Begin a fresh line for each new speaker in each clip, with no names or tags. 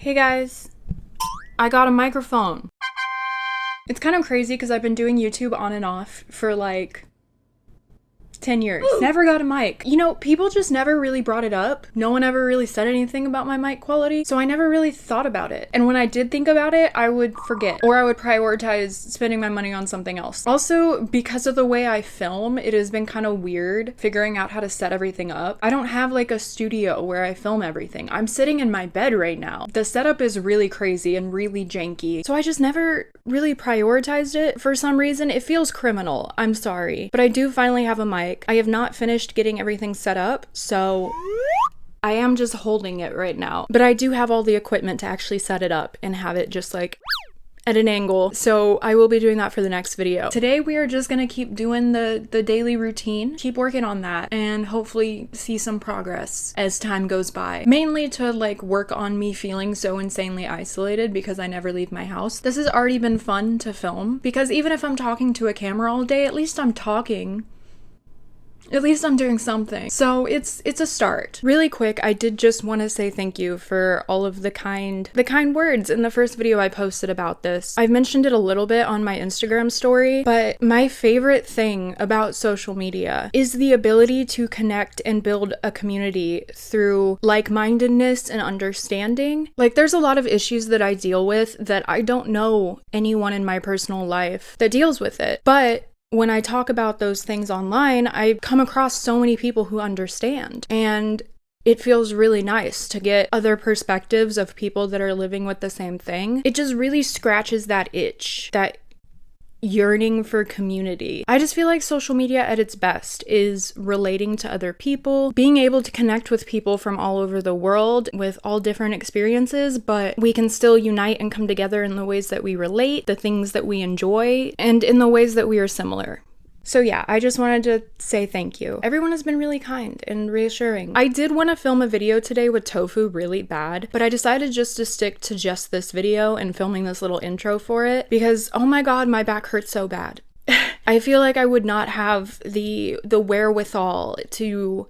Hey guys, I got a microphone. It's kind of crazy because I've been doing YouTube on and off for like 10 years. Never got a mic. You know, people just never really brought it up. No one ever really said anything about my mic quality, so I never really thought about it. And when I did think about it, I would forget, or I would prioritize spending my money on something else. Also, because of the way I film, it has been kind of weird figuring out how to set everything up. I don't have like a studio where I film everything. I'm sitting in my bed right now. The setup is really crazy and really janky, so I just never really prioritized it. For some reason, it feels criminal. I'm sorry. But I do finally have a mic. I have not finished getting everything set up, so I am just holding it right now. But I do have all the equipment to actually set it up and have it just like at an angle, so I will be doing that for the next video. Today we are just gonna keep doing the daily routine, keep working on that, and hopefully see some progress as time goes by. Mainly to like work on me feeling so insanely isolated because I never leave my house. This has already been fun to film because even if I'm talking to a camera all day, at least I'm talking. At least I'm doing something. So it's a start. Really quick, I did just want to say thank you for all of the kind words in the first video I posted about this. I've mentioned it a little bit on my Instagram story, but my favorite thing about social media is the ability to connect and build a community through like-mindedness and understanding. Like, there's a lot of issues that I deal with that I don't know anyone in my personal life that deals with it. But when I talk about those things online, I come across so many people who understand, and it feels really nice to get other perspectives of people that are living with the same thing. It just really scratches that itch, that yearning for community. I just feel like social media at its best is relating to other people, being able to connect with people from all over the world with all different experiences, but we can still unite and come together in the ways that we relate, the things that we enjoy, and in the ways that we are similar. So yeah, I just wanted to say thank you. Everyone has been really kind and reassuring. I did want to film a video today with Tofu really bad, but I decided just to stick to just this video and filming this little intro for it because, oh my god, my back hurts so bad. I feel like I would not have the wherewithal to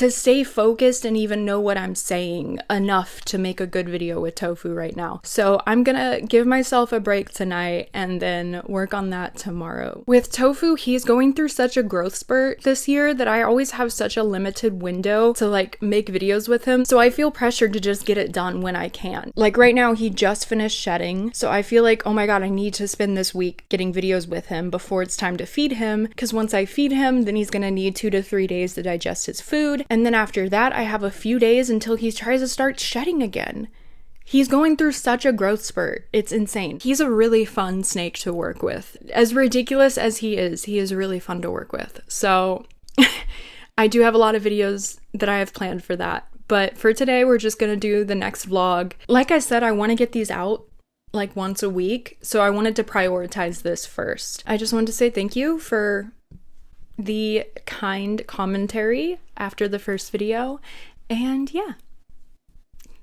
stay focused and even know what I'm saying enough to make a good video with Tofu right now. So I'm gonna give myself a break tonight and then work on that tomorrow. With Tofu, he's going through such a growth spurt this year that I always have such a limited window to like make videos with him. So I feel pressured to just get it done when I can. Like right now, he just finished shedding. So I feel like, oh my god, I need to spend this week getting videos with him before it's time to feed him. Because once I feed him, then he's gonna need 2 to 3 days to digest his food. And then after that, I have a few days until he tries to start shedding again. He's going through such a growth spurt. It's insane. He's a really fun snake to work with. As ridiculous as he is really fun to work with. So I do have a lot of videos that I have planned for that. But for today, we're just gonna do the next vlog. Like I said, I want to get these out like once a week. So I wanted to prioritize this first. I just wanted to say thank you for the kind commentary after the first video, and yeah,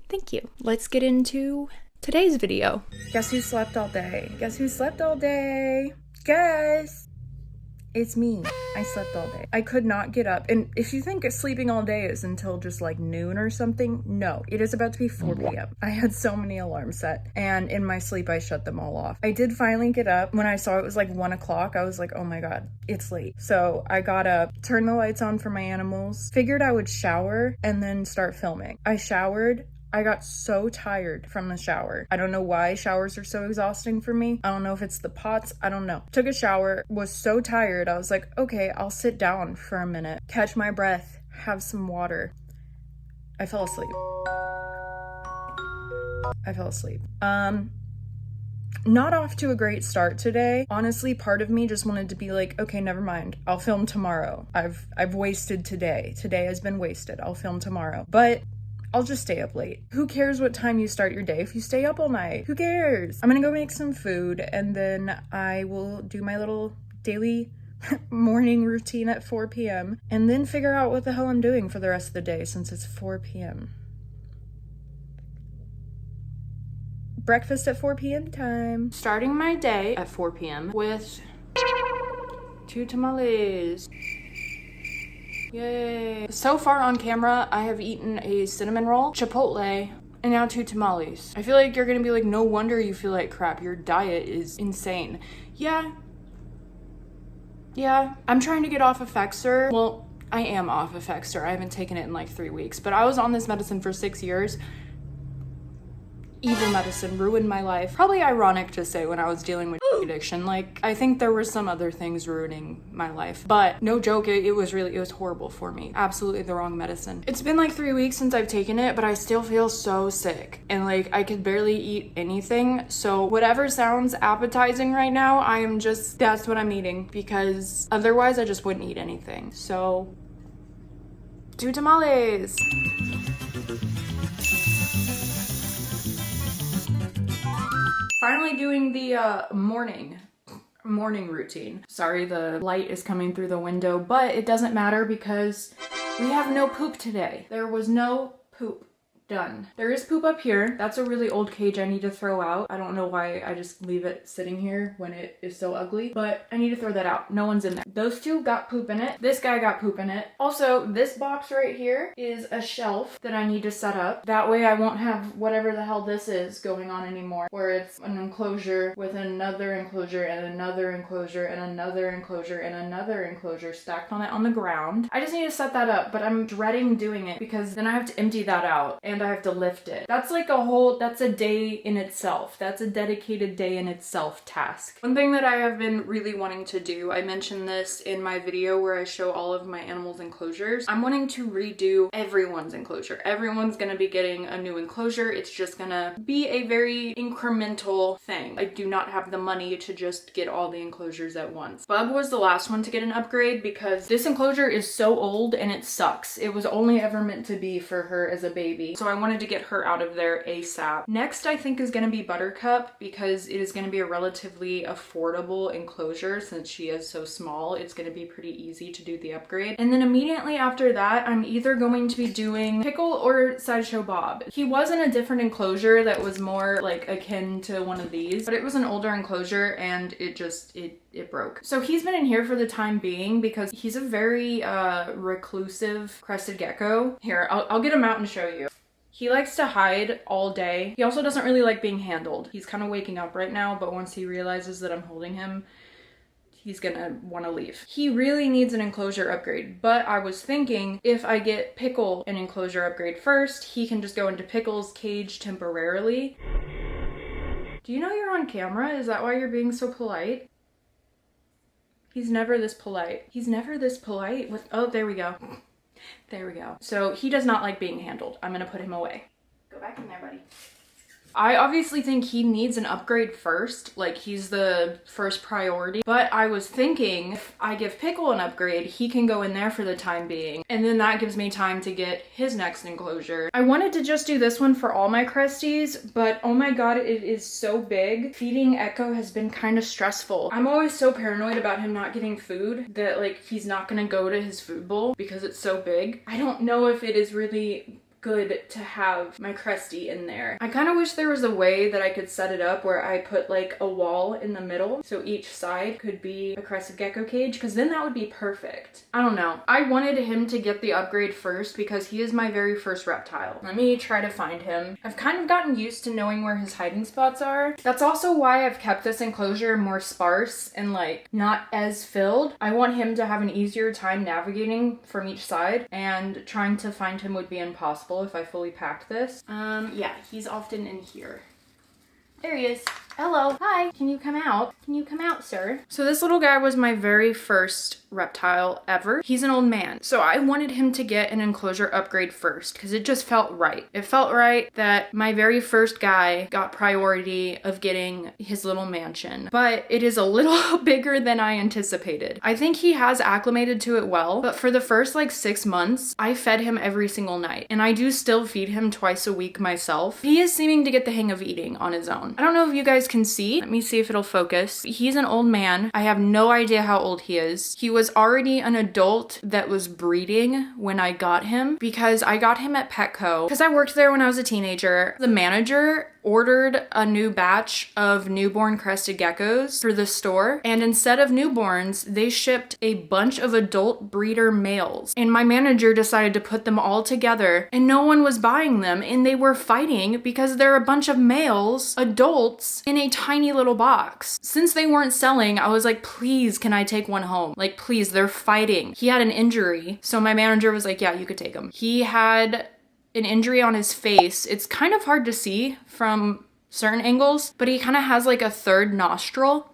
thank you. Let's get into today's video. Guess who slept all day? Guess who slept all day? Guess! It's me. I slept all day. I could not get up. And if you think sleeping all day is until just like noon or something, no, it is about to be 4 p.m. I had so many alarms set, and in my sleep I shut them all off. I did finally get up. When I saw it was like 1 o'clock, I was like, oh my god, it's late. So I got up, turned the lights on for my animals, figured I would shower and then start filming. I showered. I got so tired from the shower. I don't know why showers are so exhausting for me. I don't know if it's the pots. I don't know. Took a shower, was so tired. I was like, okay, I'll sit down for a minute, catch my breath, have some water. I fell asleep. Not off to a great start today. Honestly, part of me just wanted to be like, okay, never mind. I'll film tomorrow. I've wasted today. Today has been wasted. I'll film tomorrow. But I'll just stay up late. Who cares what time you start your day if you stay up all night? Who cares? I'm gonna go make some food and then I will do my little daily morning routine at 4 p.m. and then figure out what the hell I'm doing for the rest of the day since it's 4 p.m. Breakfast at 4 p.m. time. Starting my day at 4 p.m. with 2 tamales. Yay. So far on camera, I have eaten a cinnamon roll, Chipotle, and now 2 tamales. I feel like you're gonna be like, no wonder you feel like crap. Your diet is insane. Yeah. I'm trying to get off Effexor. Well, I am off Effexor. I haven't taken it in like 3 weeks, but I was on this medicine for 6 years. Evil medicine ruined my life. Probably ironic to say when I was dealing with addiction. Like, I think there were some other things ruining my life, but no joke, it was horrible for me. Absolutely the wrong medicine. It's been like 3 weeks since I've taken it, but I still feel so sick and like I could barely eat anything. So whatever sounds appetizing right now, that's what I'm eating, because otherwise I just wouldn't eat anything. So 2 tamales. Finally doing the morning routine. Sorry, the light is coming through the window, but it doesn't matter because we have no poop today. There was no poop. Done. There is poop up here. That's a really old cage I need to throw out. I don't know why I just leave it sitting here when it is so ugly, but I need to throw that out. No one's in there. Those 2 got poop in it. This guy got poop in it. Also, this box right here is a shelf that I need to set up. That way I won't have whatever the hell this is going on anymore, where it's an enclosure with another enclosure and another enclosure and another enclosure and another enclosure stacked on it on the ground. I just need to set that up, but I'm dreading doing it because then I have to empty that out and I have to lift it. That's like that's a day in itself. That's a dedicated day in itself task. One thing that I have been really wanting to do, I mentioned this in my video where I show all of my animals' enclosures. I'm wanting to redo everyone's enclosure. Everyone's gonna be getting a new enclosure. It's just gonna be a very incremental thing. I do not have the money to just get all the enclosures at once. Bub was the last one to get an upgrade because this enclosure is so old and it sucks. It was only ever meant to be for her as a baby. So I wanted to get her out of there ASAP. Next, I think is going to be Buttercup because it is going to be a relatively affordable enclosure since she is so small. It's going to be pretty easy to do the upgrade. And then immediately after that, I'm either going to be doing Pickle or Sideshow Bob. He was in a different enclosure that was more like akin to one of these, but it was an older enclosure and it broke. So he's been in here for the time being because he's a very reclusive Crested Gecko. Here, I'll get him out and show you. He likes to hide all day. He also doesn't really like being handled. He's kind of waking up right now, but once he realizes that I'm holding him, he's gonna want to leave. He really needs an enclosure upgrade, but I was thinking if I get Pickle an enclosure upgrade first, he can just go into Pickle's cage temporarily. Do you know you're on camera? Is that why you're being so polite? He's never this polite. He's never this polite with, oh, there we go. There we go. So he does not like being handled. I'm gonna put him away. Go back in there, buddy. I obviously think he needs an upgrade first, like he's the first priority, but I was thinking if I give Pickle an upgrade, he can go in there for the time being, and then that gives me time to get his next enclosure. I wanted to just do this one for all my Cresties, but oh my god, it is so big. Feeding Echo has been kind of stressful. I'm always so paranoid about him not getting food that like he's not gonna go to his food bowl because it's so big. I don't know if it is really good to have my Crestie in there. I kind of wish there was a way that I could set it up where I put like a wall in the middle so each side could be a Crested Gecko cage, because then that would be perfect. I don't know. I wanted him to get the upgrade first because he is my very first reptile. Let me try to find him. I've kind of gotten used to knowing where his hiding spots are. That's also why I've kept this enclosure more sparse and like not as filled. I want him to have an easier time navigating from each side, and trying to find him would be impossible if I fully packed this. Yeah, he's often in here. There he is. Hello. Hi. Can you come out? Can you come out, sir? So this little guy was my very first reptile ever. He's an old man. So I wanted him to get an enclosure upgrade first because it just felt right. It felt right that my very first guy got priority of getting his little mansion. But it is a little bigger than I anticipated. I think he has acclimated to it well, but for the first like 6 months, I fed him every single night. And I do still feed him twice a week myself. He is seeming to get the hang of eating on his own. I don't know if you guys guys can see. Let me see if it'll focus. He's an old man. I have no idea how old he is. He was already an adult that was breeding when I got him, because I got him at Petco because I worked there when I was a teenager. The manager ordered a new batch of newborn crested geckos for the store, and instead of newborns, they shipped a bunch of adult breeder males. And my manager decided to put them all together, and no one was buying them, and they were fighting because they're a bunch of males, adults, in a tiny little box. Since they weren't selling, I was like, please, can I take one home? Like, please, they're fighting. He had an injury, so my manager was like, yeah, you could take him. He had an injury on his face. It's kind of hard to see from certain angles, but he kind of has like a third nostril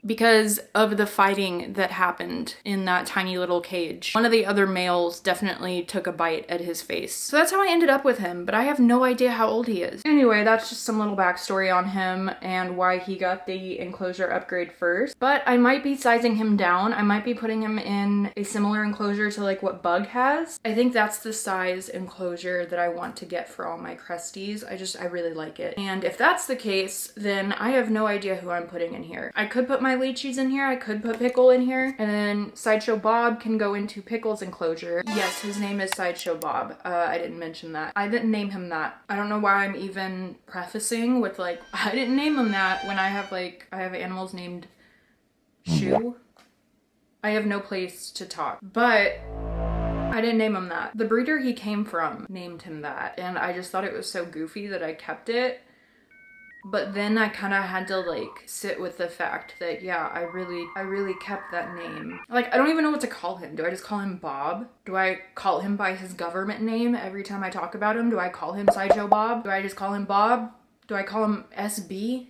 because of the fighting that happened in that tiny little cage. One of the other males definitely took a bite at his face. So that's how I ended up with him, but I have no idea how old he is. Anyway, that's just some little backstory on him and why he got the enclosure upgrade first. But I might be sizing him down. I might be putting him in a similar enclosure to like what Bug has. I think that's the size enclosure that I want to get for all my Cresties. I really like it. And if that's the case, then I have no idea who I'm putting in here. I could put my Lychees in here, I could put Pickle in here, and then Sideshow Bob can go into Pickle's enclosure. Yes, his name is Sideshow Bob. I didn't mention that. I didn't name him that. I don't know why I'm even prefacing with like, I didn't name him that when I have animals named Shoe. I have no place to talk, but I didn't name him that. The breeder he came from named him that, and I just thought it was so goofy that I kept it. But then I kind of had to like sit with the fact that, yeah, I really kept that name. Like, I don't even know what to call him. Do I just call him Bob? Do I call him by his government name every time I talk about him? Do I call him Sideshow Bob? Do I just call him Bob? Do I call him SB?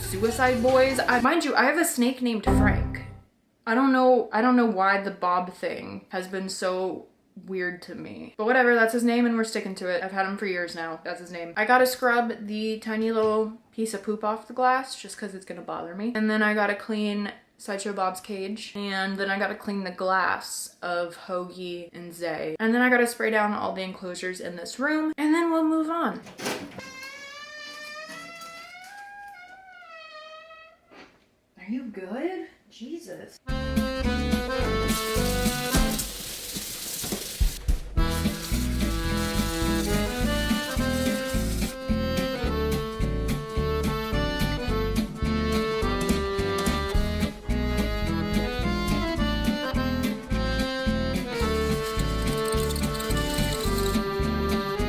Suicide Boys? Mind you, I have a snake named Frank. I don't know why the Bob thing has been so weird to me. But whatever, that's his name and we're sticking to it. I've had him for years now. That's his name. I gotta scrub the tiny little piece of poop off the glass just because it's gonna bother me. And then I gotta clean Sideshow Bob's cage. And then I gotta clean the glass of Hoagie and Zay. And then I gotta spray down all the enclosures in this room. And then we'll move on. Are you good? Jesus.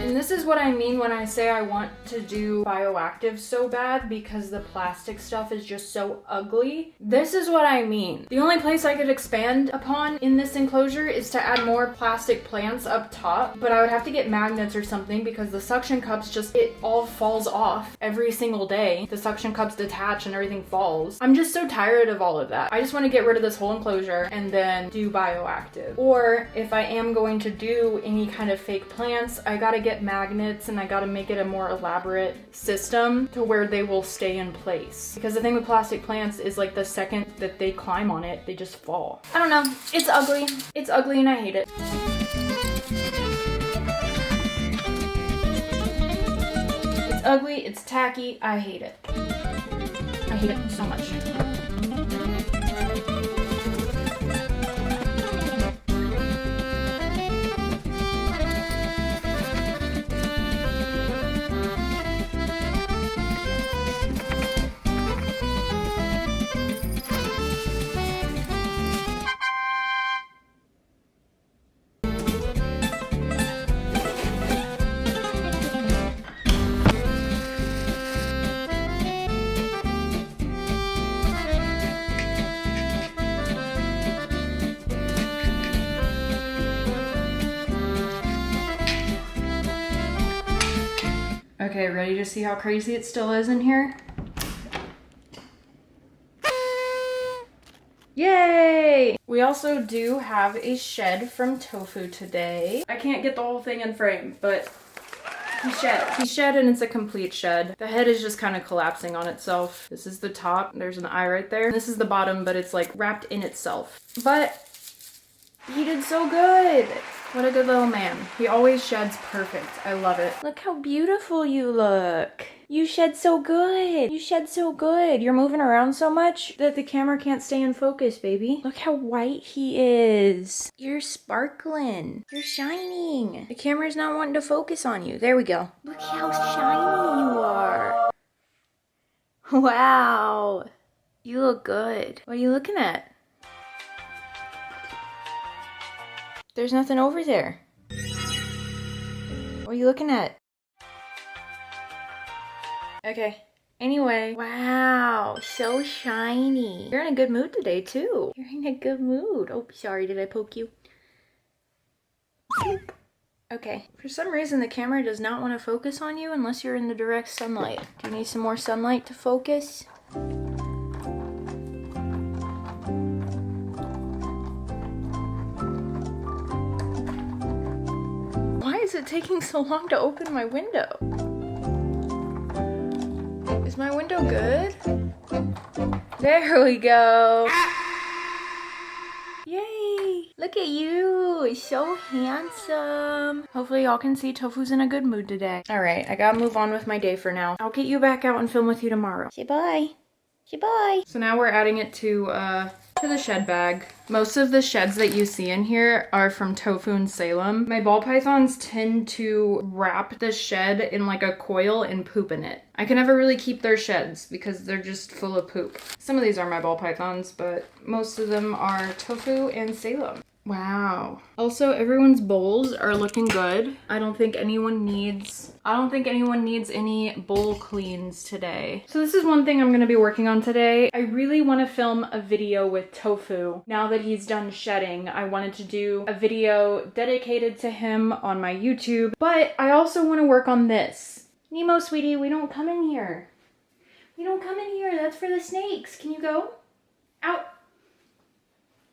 This is what I mean when I say I want to do bioactive so bad because the plastic stuff is just so ugly. This is what I mean. The only place I could expand upon in this enclosure is to add more plastic plants up top, but I would have to get magnets or something because the suction cups it all falls off every single day. The suction cups detach and everything falls. I'm just so tired of all of that. I just want to get rid of this whole enclosure and then do bioactive. Or if I am going to do any kind of fake plants, I gotta get magnets and I gotta make it a more elaborate system to where they will stay in place. Because the thing with plastic plants is like the second that they climb on it, they just fall. I don't know. It's ugly. It's ugly and I hate it. It's ugly. It's tacky. I hate it. I hate it so much. Okay, ready to see how crazy it still is in here? Yay! We also do have a shed from Tofu today. I can't get the whole thing in frame, but he shed. He shed and it's a complete shed. The head is just kind of collapsing on itself. This is the top. There's an eye right there. This is the bottom, but it's like wrapped in itself. But he did so good. What a good little man. He always sheds perfect. I love it. Look how beautiful you look. You shed so good. You shed so good. You're moving around so much that the camera can't stay in focus, baby. Look how white he is. You're sparkling. You're shining. The camera's not wanting to focus on you. There we go. Look how shiny you are. Wow. You look good. What are you looking at? There's nothing over there. What are you looking at? Okay. Anyway. Wow. So shiny. You're in a good mood today, too. You're in a good mood. Oh, sorry. Did I poke you? Boop. Okay. For some reason, the camera does not want to focus on you unless you're in the direct sunlight. Do you need some more sunlight to focus? Why is it taking so long to open my window? Is my window good? There we go. Yay! Look at you! So handsome! Hopefully y'all can see Tofu's in a good mood today. Alright, I gotta move on with my day for now. I'll get you back out and film with you tomorrow. Say bye! Say bye! So now we're adding it to the shed bag. Most of the sheds that you see in here are from Tofu and Salem. My ball pythons tend to wrap the shed in like a coil and poop in it. I can never really keep their sheds because they're just full of poop. Some of these are my ball pythons, but most of them are Tofu and Salem. Wow. Also, everyone's bowls are looking good. I don't think anyone needs any bowl cleans today. So this is one thing I'm gonna be working on today. I really want to film a video with Tofu. Now that he's done shedding, I wanted to do a video dedicated to him on my YouTube, but I also want to work on this. Nemo, sweetie, we don't come in here. We don't come in here. That's for the snakes. Can you go? Out.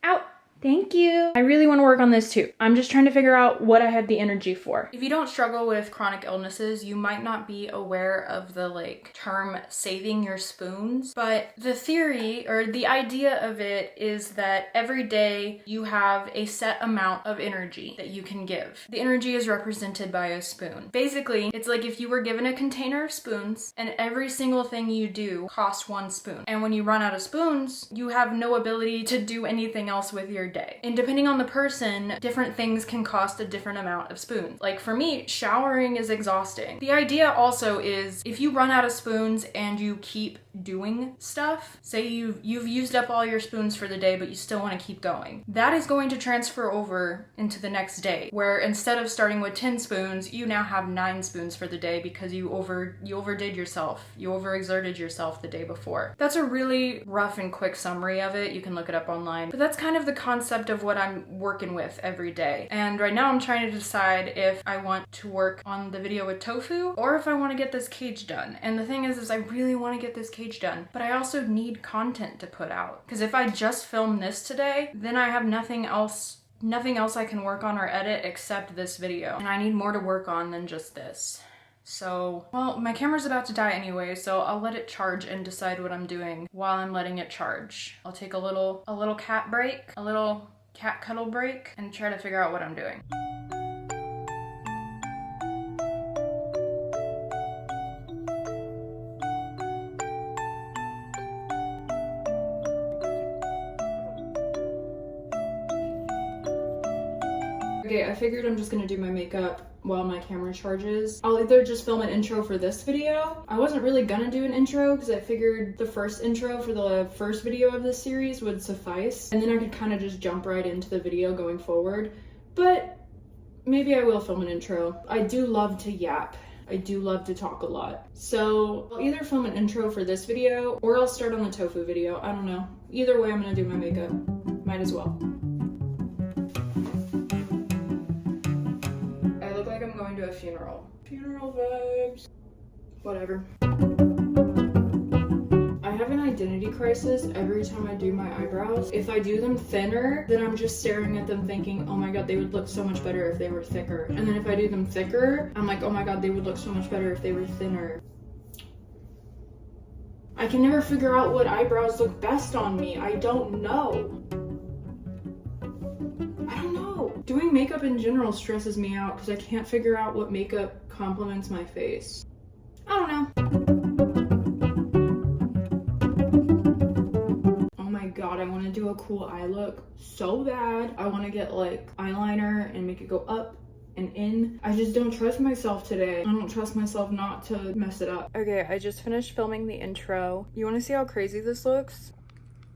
Out. Thank you. I really want to work on this too. I'm just trying to figure out what I have the energy for. If you don't struggle with chronic illnesses, you might not be aware of the term saving your spoons, but the theory or the idea of it is that every day you have a set amount of energy that you can give. The energy is represented by a spoon. Basically, it's like if you were given a container of spoons and every single thing you do costs 1 spoon. And when you run out of spoons, you have no ability to do anything else with your day. And depending on the person, different things can cost a different amount of spoons. Like for me, showering is exhausting. The idea also is if you run out of spoons and you keep doing stuff, say you've used up all your spoons for the day, but you still want to keep going, that is going to transfer over into the next day, where instead of starting with 10 spoons, you now have 9 spoons for the day because you overdid yourself. You overexerted yourself the day before. That's a really rough and quick summary of it. You can look it up online, but that's kind of the concept of what I'm working with every day. And right now I'm trying to decide if I want to work on the video with Tofu or if I want to get this cage done. And the thing is I really want to get this cage done, but I also need content to put out. Because if I just film this today, then I have nothing else I can work on or edit except this video. And I need more to work on than just this. So, well, my camera's about to die anyway, so I'll let it charge and decide what I'm doing while I'm letting it charge. I'll take a little cat break, a little cat cuddle break, and try to figure out what I'm doing. Okay, I figured I'm just gonna do my makeup while my camera charges. I'll either just film an intro for this video. I wasn't really gonna do an intro because I figured the first intro for the first video of this series would suffice, and then I could kind of just jump right into the video going forward. But maybe I will film an intro. I do love to yap. I do love to talk a lot. So I'll either film an intro for this video or I'll start on the Tofu video. I don't know. Either way, I'm gonna do my makeup. Might as well. I'm going to a funeral. Funeral vibes. Whatever. I have an identity crisis every time I do my eyebrows. If I do them thinner, then I'm just staring at them thinking, oh my god, they would look so much better if they were thicker. And then if I do them thicker, I'm like, oh my god, they would look so much better if they were thinner. I can never figure out what eyebrows look best on me. I don't know. Doing makeup in general stresses me out because I can't figure out what makeup complements my face. I don't know. Oh my god, I want to do a cool eye look so bad. I want to get like eyeliner and make it go up and in. I just don't trust myself today. I don't trust myself not to mess it up. Okay, I just finished filming the intro. You want to see how crazy this looks?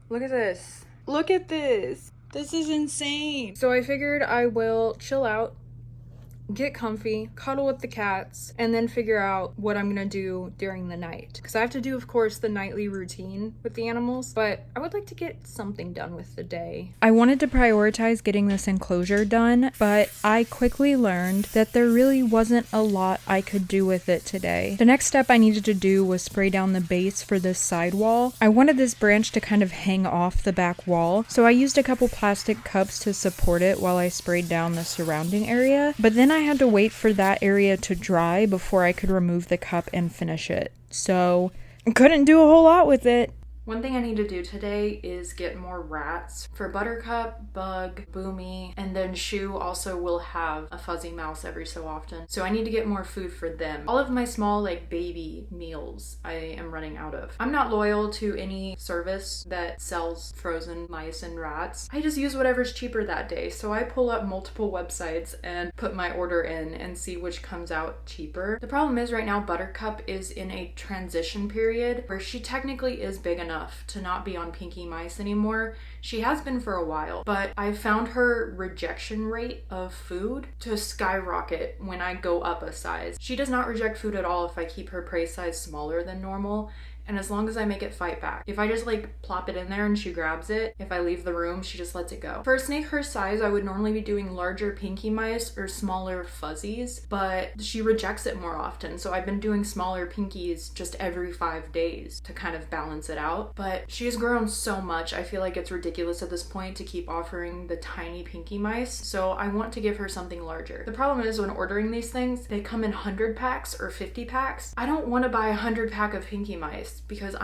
Look at this. Look at this. This is insane. So I figured I will chill out, get comfy, cuddle with the cats, and then figure out what I'm gonna do during the night. Because I have to do, of course, the nightly routine with the animals, but I would like to get something done with the day. I wanted to prioritize getting this enclosure done, but I quickly learned that there really wasn't a lot I could do with it today. The next step I needed to do was spray down the base for this side wall. I wanted this branch to kind of hang off the back wall, so I used a couple plastic cups to support it while I sprayed down the surrounding area, but then I had to wait for that area to dry before I could remove the cup and finish it. So I couldn't do a whole lot with it. One thing I need to do today is get more rats. For Buttercup, Bug, Boomy, and then Shoe also will have a fuzzy mouse every so often. So I need to get more food for them. All of my small like baby meals I am running out of. I'm not loyal to any service that sells frozen mice and rats. I just use whatever's cheaper that day. So I pull up multiple websites and put my order in and see which comes out cheaper. The problem is right now Buttercup is in a transition period where she technically is big enough to not be on Pinky Mice anymore. She has been for a while, but I found her rejection rate of food to skyrocket when I go up a size. She does not reject food at all if I keep her prey size smaller than normal. And as long as I make it fight back. If I just like plop it in there and she grabs it, if I leave the room, she just lets it go. For a snake her size, I would normally be doing larger Pinky Mice or smaller fuzzies, but she rejects it more often. So I've been doing smaller Pinkies just every 5 days to kind of balance it out. But she has grown so much, I feel like it's ridiculous at this point to keep offering the tiny Pinky Mice. So I want to give her something larger. The problem is when ordering these things, they come in 100 packs or 50 packs. I don't want to buy a 100 pack of Pinky Mice because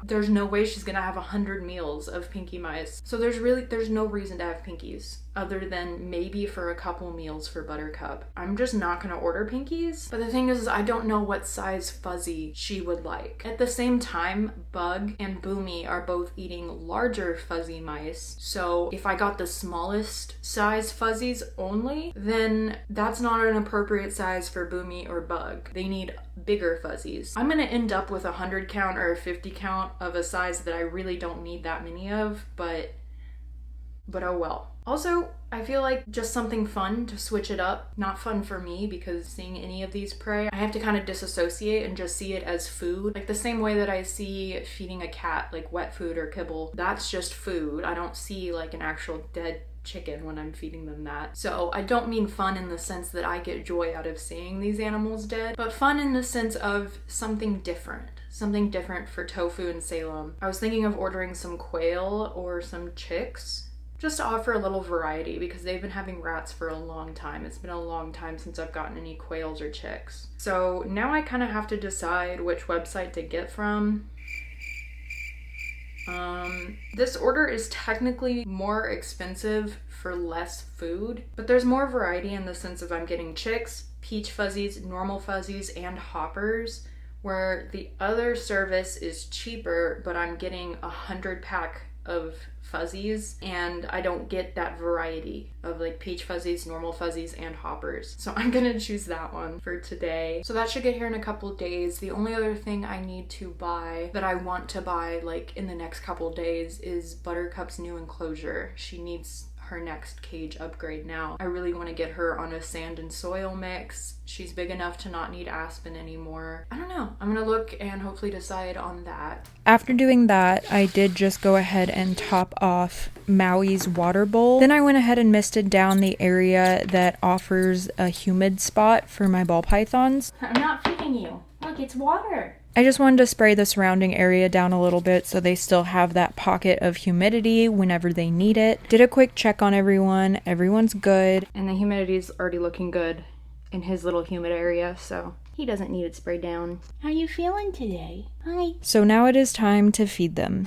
there's no way she's gonna have 100 meals of Pinky Mice. So there's no reason to have Pinkies other than maybe for a couple meals for Buttercup. I'm just not gonna order Pinkies. But the thing is I don't know what size fuzzy she would like. At the same time, Bug and Boomy are both eating larger fuzzy mice. So if I got the smallest size fuzzies only, then that's not an appropriate size for Boomy or Bug. They need bigger fuzzies. I'm gonna end up with a 100 count or a 50 count of a size that I really don't need that many of, but oh well. Also, I feel like just something fun to switch it up. Not fun for me because seeing any of these prey, I have to kind of disassociate and just see it as food. Like the same way that I see feeding a cat like wet food or kibble, that's just food. I don't see like an actual dead chicken when I'm feeding them that. So I don't mean fun in the sense that I get joy out of seeing these animals dead, but fun in the sense of something different. Something different for Tofu and Salem. I was thinking of ordering some quail or some chicks just to offer a little variety because they've been having rats for a long time. It's been a long time since I've gotten any quails or chicks. So now I kind of have to decide which website to get from. This order is technically more expensive for less food, but there's more variety in the sense of I'm getting chicks, peach fuzzies, normal fuzzies, and hoppers, where the other service is cheaper, but I'm getting 100 pack of fuzzies and I don't get that variety of like peach fuzzies, normal fuzzies, and hoppers. So I'm gonna choose that one for today. So that should get here in a couple days. The only other thing I need to buy that I want to buy like in the next couple days is Buttercup's new enclosure. She needs her next cage upgrade now. I really want to get her on a sand and soil mix. She's big enough to not need Aspen anymore. I don't know. I'm gonna look and hopefully decide on that. After doing that, I did just go ahead and top off Maui's water bowl. Then I went ahead and misted down the area that offers a humid spot for my ball pythons. I'm not feeding you. Look, it's water. I just wanted to spray the surrounding area down a little bit so they still have that pocket of humidity whenever they need it. Did a quick check on everyone. Everyone's good. And the humidity's already looking good in his little humid area, so he doesn't need it sprayed down. How you feeling today? Hi. So now it is time to feed them.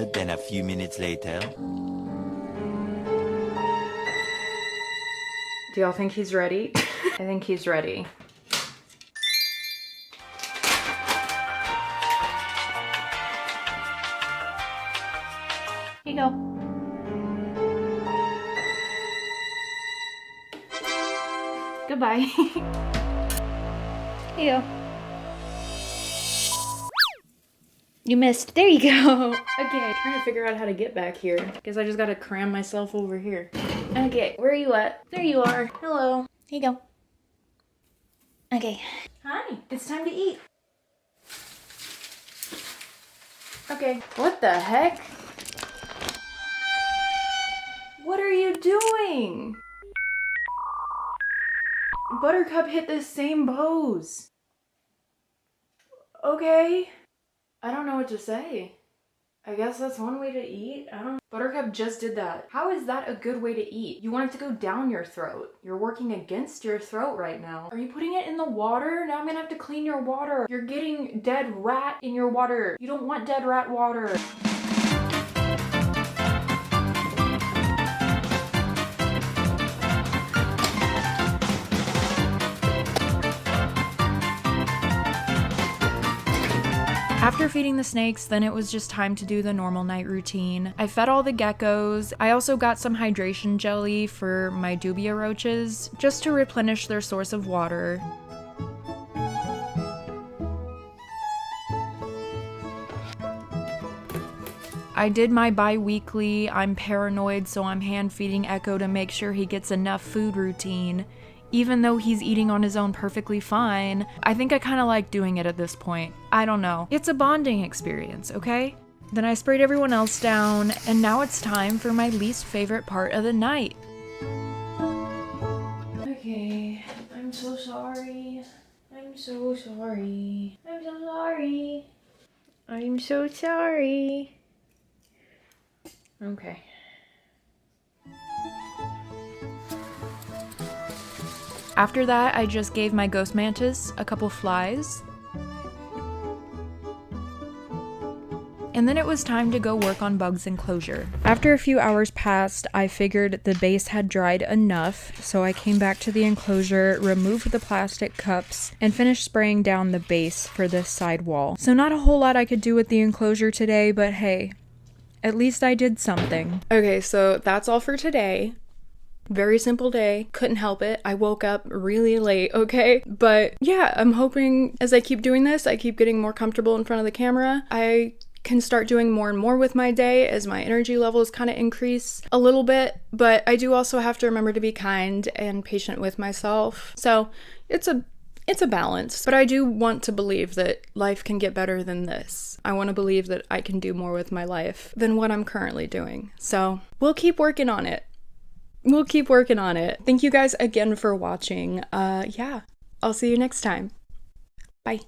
faster than a few minutes later.
Do y'all think he's ready? I think he's ready. Here you go. Goodbye. Here you go. You missed. There you go. Okay, trying to figure out how to get back here. Guess I just gotta cram myself over here. Okay, where are you at? There you are. Hello. Here you go. Okay. Hi, it's time to eat. Okay. What the heck? What are you doing? Buttercup hit the same pose. Okay. I don't know what to say. I guess that's one way to eat. I don't. Buttercup just did that. How is that a good way to eat? You want it to go down your throat. You're working against your throat right now. Are you putting it in the water? Now I'm gonna have to clean your water. You're getting dead rat in your water. You don't want dead rat water. After feeding the snakes, then it was just time to do the normal night routine. I fed all the geckos. I also got some hydration jelly for my dubia roaches, just to replenish their source of water. I did my bi-weekly I'm paranoid so I'm hand feeding Echo to make sure he gets enough food routine. Even though he's eating on his own perfectly fine, I think I kind of like doing it at this point. I don't know. It's a bonding experience, okay? Then I sprayed everyone else down, and now it's time for my least favorite part of the night. Okay, I'm so sorry. I'm so sorry. I'm so sorry. I'm so sorry. Okay. After that, I just gave my ghost mantis a couple flies. And then it was time to go work on Bug's enclosure. After a few hours passed, I figured the base had dried enough, so I came back to the enclosure, removed the plastic cups, and finished spraying down the base for this side wall. So not a whole lot I could do with the enclosure today, but hey, at least I did something. Okay, so that's all for today. Very simple day. Couldn't help it. I woke up really late, okay? But yeah, I'm hoping as I keep doing this, I keep getting more comfortable in front of the camera. I can start doing more and more with my day as my energy levels kind of increase a little bit. But I do also have to remember to be kind and patient with myself. So it's a balance. But I do want to believe that life can get better than this. I want to believe that I can do more with my life than what I'm currently doing. So we'll keep working on it. We'll keep working on it. Thank you guys again for watching. Yeah, I'll see you next time. Bye.